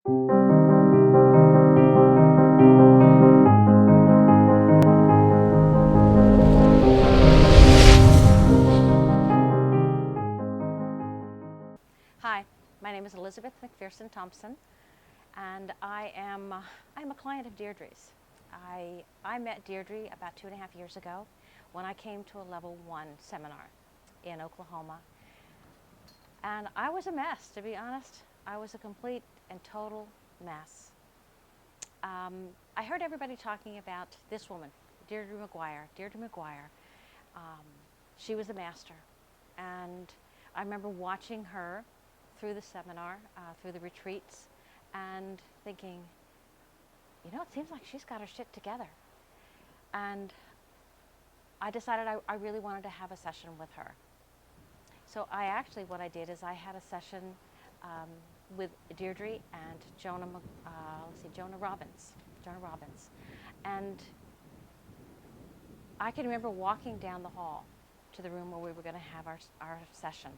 Hi, my name is Elizabeth McPherson Thompson, and I'm a client of Deirdre's. I met Deirdre about 2.5 years ago when I came to a level 1 seminar in Oklahoma. And I was a mess, to be honest. I was a complete and total mess. I heard everybody talking about this woman, Deirdre Maguire. Deirdre Maguire. She was a master. And I remember watching her through the seminar, through the retreats, and thinking, you know, it seems like she's got her shit together. And I decided I really wanted to have a session with her. So what I did is I had a session with Deirdre and Jonah Robbins. And I can remember walking down the hall to the room where we were going to have our session,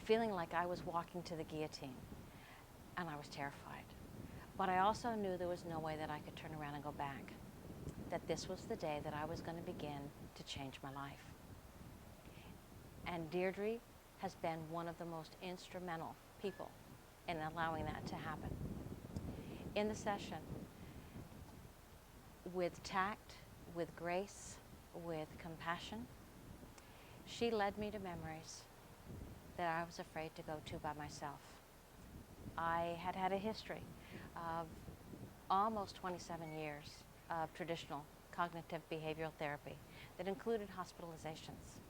feeling like I was walking to the guillotine, and I was terrified. But I also knew there was no way that I could turn around and go back, that this was the day that I was going to begin to change my life. And Deirdre has been one of the most instrumental people in allowing that to happen. In the session, with tact, with grace, with compassion, she led me to memories that I was afraid to go to by myself. I had a history of almost 27 years of traditional cognitive behavioral therapy that included hospitalizations.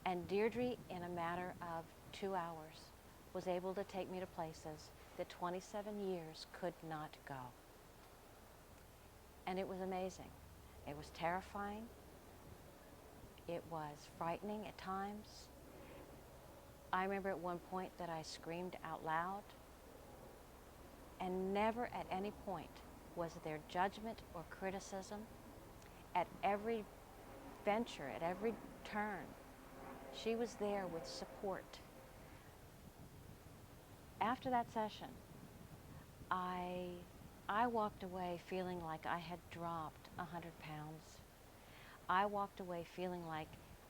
And Deirdre, in a matter of 2 hours, was able to take me to places that 27 years could not go. And it was amazing. It was terrifying. It was frightening at times. I remember at one point that I screamed out loud, and never at any point was there judgment or criticism. At every venture, at every turn, she was there with support. After that session, I walked away feeling like I had dropped 100 pounds. I walked away feeling like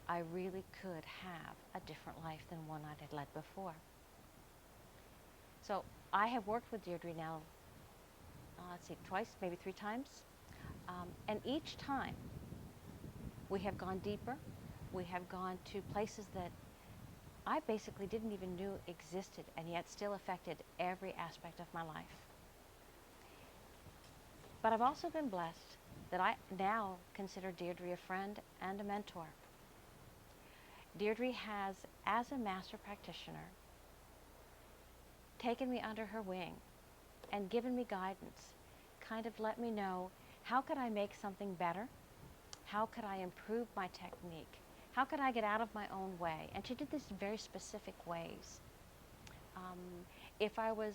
I really could have a different life than one I had led before. So I have worked with Deirdre now, twice, maybe 3 times. And each time we have gone deeper. We have gone to places that I basically didn't even know existed, and yet still affected every aspect of my life. But I've also been blessed that I now consider Deirdre a friend and a mentor. Deirdre has, as a master practitioner, taken me under her wing and given me guidance, kind of let me know, how could I make something better? How could I improve my technique? How could I get out of my own way? And she did this in very specific ways. If I was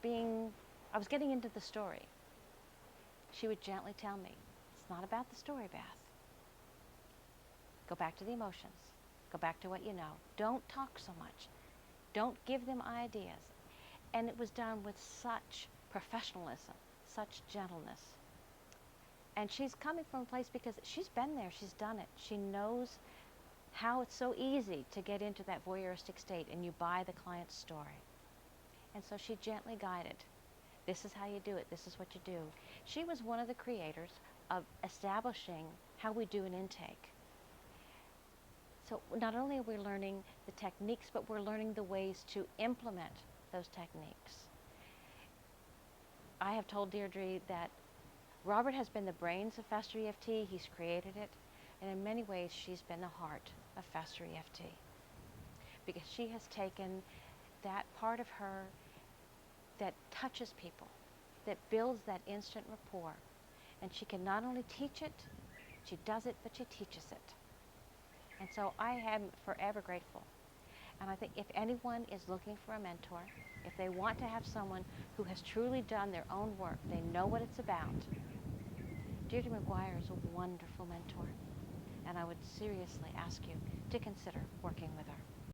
getting into the story, she would gently tell me, it's not about the story, Beth. Go back to the emotions. Go back to what you know. Don't talk so much. Don't give them ideas. And it was done with such professionalism, such gentleness. And she's coming from a place because she's been there, she's done it. She knows how it's so easy to get into that voyeuristic state and you buy the client's story. And so she gently guided. This is how you do it. This is what you do. She was one of the creators of establishing how we do an intake. So not only are we learning the techniques, but we're learning the ways to implement those techniques. I have told Deirdre that Robert has been the brains of Faster EFT. He's created it. And in many ways, she's been the heart of Faster EFT. Because she has taken that part of her that touches people, that builds that instant rapport. And she can not only teach it, she does it, but she teaches it. And so I am forever grateful. And I think if anyone is looking for a mentor, if they want to have someone who has truly done their own work, they know what it's about, Deirdre Maguire is a wonderful mentor. And I would seriously ask you to consider working with her.